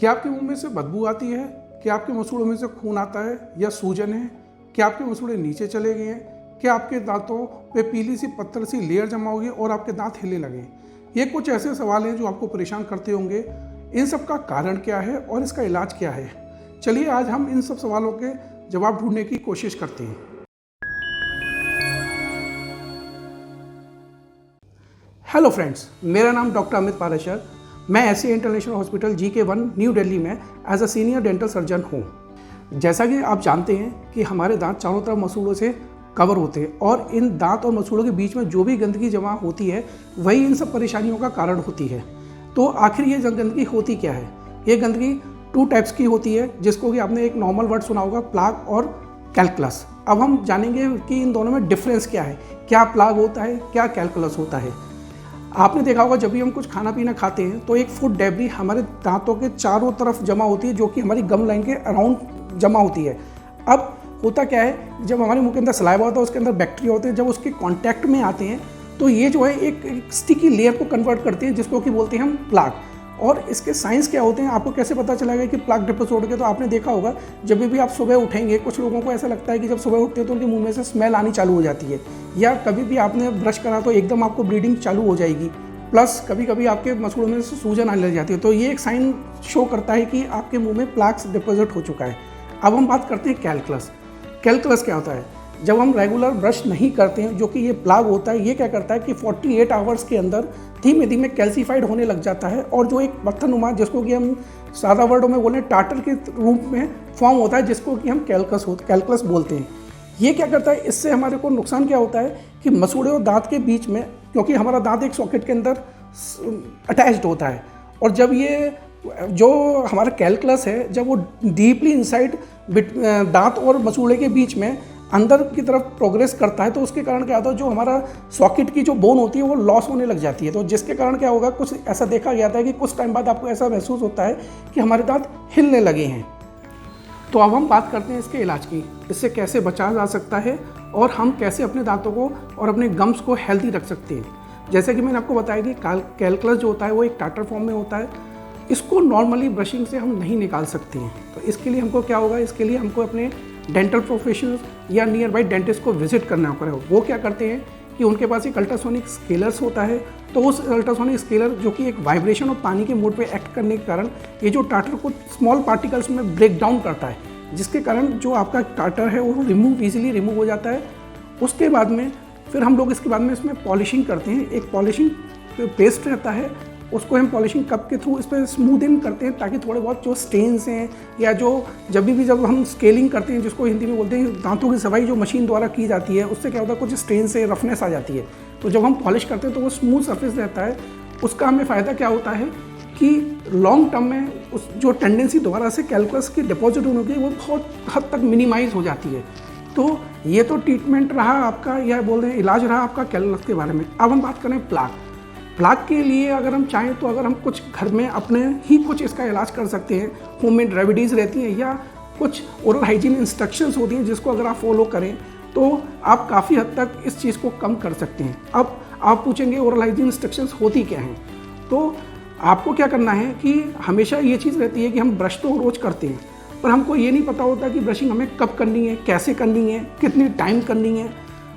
क्या आपके मुंह में से बदबू आती है? क्या आपके मसूड़ों में से खून आता है या सूजन है? क्या आपके मसूड़े नीचे चले गए हैं? क्या आपके दांतों पे पीली सी पत्थर सी लेयर जमा होगी और आपके दांत हिले लगे? ये कुछ ऐसे सवाल हैं जो आपको परेशान करते होंगे। इन सब का कारण क्या है और इसका इलाज क्या है? चलिए आज हम इन सब सवालों के जवाब ढूंढने की कोशिश करते हैं। हेलो फ्रेंड्स, मेरा नाम डॉक्टर अमित पारेशर। मैं SC international hospital GK1 New Delhi में as a senior dental surgeon हूँ। जैसा कि आप जानते हैं कि हमारे दांत चारों तरफ मसूड़ों से कवर होते हैं और इन दांत और मसूड़ों के बीच में जो भी गंदगी जमा होती है वही इन सब परेशानियों का कारण होती है। तो आखिर ये गंदगी होती क्या है? ये गंदगी 2 टाइप्स की होती है, जिसको कि आपने एक नॉर्मल वर्ड सुना होगा, प्लाक और कैल्कुलस। अब हम जानेंगे कि इन दोनों में डिफरेंस क्या है, क्या प्लाक होता है, क्या कैल्कुलस होता है। आपने देखा होगा जब भी हम कुछ खाना पीना खाते हैं तो एक फूड डेब्री हमारे दांतों के चारों तरफ जमा होती है, जो कि हमारी गम लाइन के अराउंड जमा होती है। अब होता क्या है, जब हमारे मुंह के अंदर सलाइवा होता है उसके अंदर बैक्टीरिया होते हैं, जब उसके कांटेक्ट में आते हैं तो ये जो है एक स्टिकी लेयर को कन्वर्ट करते हैं, जिसको कि बोलते हैं हम प्लाक। और इसके साइंस क्या होते हैं, आपको कैसे पता चलेगा कि प्लाक डिपॉजिट के? तो आपने देखा होगा जब भी आप सुबह उठेंगे, कुछ लोगों को ऐसा लगता है कि जब सुबह उठते हैं तो उनके मुंह में से स्मेल आनी चालू हो जाती है, या कभी भी आपने ब्रश करा तो एकदम आपको ब्लीडिंग चालू हो जाएगी, प्लस कभी कभी आपके मसूड़ों में से सूजन आने लग जाती है। तो ये एक साइन शो करता है कि आपके मुंह में प्लाक्स डिपॉजिट हो चुका है। अब हम बात करते हैं कैल्कुलस। कैल्कुलस क्या होता है? जब हम रेगुलर ब्रश नहीं करते हैं, जो कि ये प्लाग होता है, ये क्या करता है कि 48 आवर्स के अंदर धीमे धीमे कैल्सीफाइड होने लग जाता है, और जो एक पत्थरनुमा, जिसको कि हम सादा वर्डों में बोलें टाटर के रूप में फॉर्म होता है, जिसको कि हम कैल्कुलस बोलते हैं। ये क्या करता है, इससे हमारे को नुकसान क्या होता है कि मसूड़े और दांत के बीच में, क्योंकि हमारा दांत एक सॉकेट के अंदर अटैच्ड होता है, और जब ये जो हमारा कैल्कुलस है जब वो डीपली इनसाइड दांत और मसूड़े के बीच में अंदर की तरफ प्रोग्रेस करता है, तो उसके कारण क्या होता है, जो हमारा सॉकेट की जो बोन होती है वो लॉस होने लग जाती है। तो जिसके कारण क्या होगा, कुछ ऐसा देखा गया था कि कुछ टाइम बाद आपको ऐसा महसूस होता है कि हमारे दांत हिलने लगे हैं। तो अब हम बात करते हैं इसके इलाज की, इससे कैसे बचा जा सकता है और हम कैसे अपने दांतों को और अपने गम्स को हेल्दी रख सकते हैं। जैसे कि मैंने आपको बताया कि कैल्कुलस जो होता है वो एक टाटर फॉर्म में होता है। इसको नॉर्मली ब्रशिंग से हम नहीं निकाल सकते हैं। तो इसके लिए हमको क्या होगा, इसके लिए हमको अपने डेंटल प्रोफेशनल्स या नियर बाई डेंटिस्ट को विजिट करना पड़ेगा। वो क्या करते हैं कि उनके पास एक अल्ट्रासोनिक स्केलर्स होता है। तो उस अल्ट्रासोनिक स्केलर, जो कि एक वाइब्रेशन और पानी के मोड पे एक्ट करने के कारण ये जो टाटर को स्मॉल पार्टिकल्स में ब्रेक डाउन करता है, जिसके कारण जो आपका टाटर है वो इजीली रिमूव हो जाता है। उसके बाद में फिर हम लोग इसके बाद में इसमें पॉलिशिंग करते हैं। एक पॉलिशिंग पेस्ट रहता है, उसको हम पॉलिशिंग कप के थ्रू इस पर स्मूदिंग करते हैं, ताकि थोड़े बहुत जो स्टेन्स हैं या जो जब हम स्केलिंग करते हैं, जिसको हिंदी में बोलते हैं दांतों की सफाई जो मशीन द्वारा की जाती है, उससे क्या होता है कुछ स्टेन से रफनेस आ जाती है। तो जब हम पॉलिश करते हैं तो वो स्मूथ सरफेस रहता है। उसका हमें फ़ायदा क्या होता है कि लॉन्ग टर्म में उस जो टेंडेंसी दोबारा से कैल्कुलस की डिपॉजिट होने की वो बहुत हद तक मिनिमाइज हो जाती है। तो ये तो ट्रीटमेंट रहा आपका, या बोल रहे हैं इलाज रहा आपका कैल्कुलस के बारे में। अब हम बात करें प्लाक के लिए। अगर हम चाहें तो अगर हम कुछ घर में अपने ही कुछ इसका इलाज कर सकते हैं। होममेड रेमेडीज़ रहती हैं या कुछ ओरल हाइजीन इंस्ट्रक्शंस होती हैं, जिसको अगर आप फॉलो करें तो आप काफ़ी हद तक इस चीज़ को कम कर सकते हैं। अब आप पूछेंगे ओरल हाइजीन इंस्ट्रक्शंस होती क्या हैं? तो आपको क्या करना है कि हमेशा ये चीज़ रहती है कि हम ब्रश तो रोज़ करते हैं, पर हमको ये नहीं पता होता कि ब्रशिंग हमें कब करनी है, कैसे करनी है, कितनी टाइम करनी है।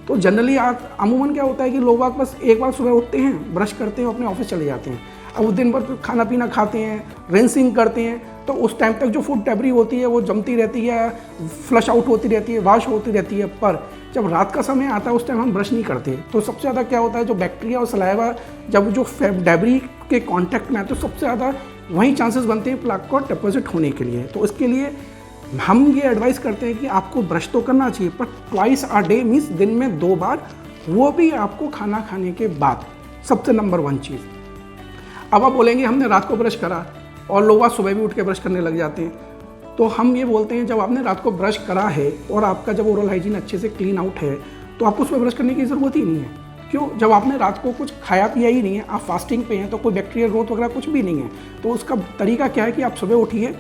तो जनरली अमूमन क्या होता है कि लोग बस एक बार सुबह उठते हैं, ब्रश करते हैं, अपने ऑफिस चले जाते हैं। अब उस दिन भर खाना पीना खाते हैं, रिंसिंग करते हैं, तो उस टाइम तक जो फूड डेब्री होती है वो जमती रहती है, फ्लश आउट होती रहती है, वॉश होती रहती है। पर जब रात का समय आता है उस टाइम हम ब्रश नहीं करते, तो सबसे ज़्यादा क्या होता है, जो बैक्टीरिया और सलाइवा जब जो डेब्री के कॉन्टैक्ट में आते तो सबसे ज़्यादा वहीं चांसेस बनते हैं प्लाक को डिपॉजिट होने के लिए। तो इसके लिए हम ये एडवाइस करते हैं कि आपको ब्रश तो करना चाहिए, पर ट्वाइस अ डे मीन्स दिन में 2 बार, वो भी आपको खाना खाने के बाद, सबसे नंबर 1 चीज़। अब आप बोलेंगे हमने रात को ब्रश करा और लोग आज सुबह भी उठ के ब्रश करने लग जाते हैं। तो हम ये बोलते हैं जब आपने रात को ब्रश करा है और आपका जब ओरल हाइजीन अच्छे से क्लीन आउट है, तो आपको सुबह ब्रश करने की ज़रूरत ही नहीं है। क्यों? जब आपने रात को कुछ खाया पिया ही नहीं है, आप फास्टिंग पे हैं, तो कोई बैक्टीरियल ग्रोथ वगैरह कुछ भी नहीं है। तो उसका तरीका क्या है कि आप सुबह उठिए,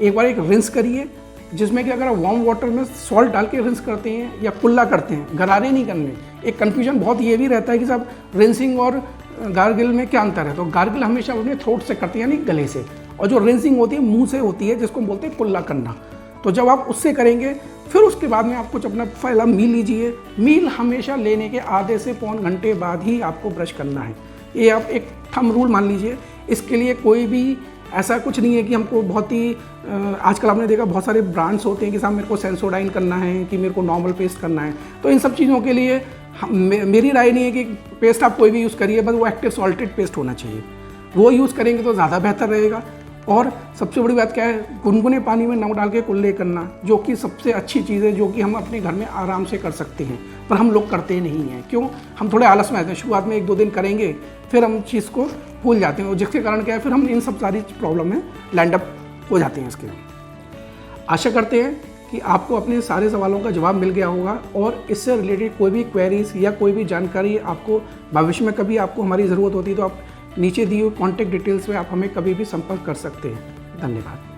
एक बार एक रिंस करिए, जिसमें कि अगर आप वार्म वाटर में सॉल्ट डाल के रिंस करते हैं या कुल्ला करते हैं, गरारे नहीं करने। एक कन्फ्यूजन बहुत ये भी रहता है कि साहब रिंसिंग और गार्गिल में क्या अंतर है? तो गार्गिल हमेशा अपने थ्रोट से करते हैं, यानी गले से, और जो रिंसिंग होती है मुंह से होती है, जिसको हम बोलते हैं कुल्ला करना। तो जब आप उससे करेंगे फिर उसके बाद में आप कुछ अपना पहला मील लीजिए। मील हमेशा लेने के आधे से पौन घंटे बाद ही आपको ब्रश करना है। ये आप एक थंब रूल मान लीजिए। इसके लिए कोई भी ऐसा कुछ नहीं है कि हमको बहुत ही आजकल आपने देखा बहुत सारे ब्रांड्स होते हैं कि साहब मेरे को सेंसोडाइन करना है कि मेरे को नॉर्मल पेस्ट करना है। तो इन सब चीज़ों के लिए मेरी राय नहीं है कि पेस्ट आप कोई भी यूज़ करिए, बस वो एक्टिव सॉल्टेड पेस्ट होना चाहिए, वो यूज़ करेंगे तो ज़्यादा बेहतर रहेगा। और सबसे बड़ी बात क्या है, गुनगुने पानी में नमक डाल के कुल्ले करना, जो कि सबसे अच्छी चीज़ है, जो कि हम अपने घर में आराम से कर सकते हैं, पर हम लोग करते नहीं हैं। क्यों? हम थोड़े आलस में आते हैं, शुरुआत में 1-2 दिन करेंगे, फिर हम चीज़ को भूल जाते हैं, और जिसके कारण क्या है, फिर हम इन सब सारी प्रॉब्लम में लैंड अप हो जाते हैं। इसके आशा करते हैं कि आपको अपने सारे सवालों का जवाब मिल गया होगा, और इससे रिलेटेड कोई भी क्वेरीज या कोई भी जानकारी आपको भविष्य में कभी आपको हमारी ज़रूरत होती है तो आप नीचे दी हुई कॉन्टैक्ट डिटेल्स में आप हमें कभी भी संपर्क कर सकते हैं। धन्यवाद।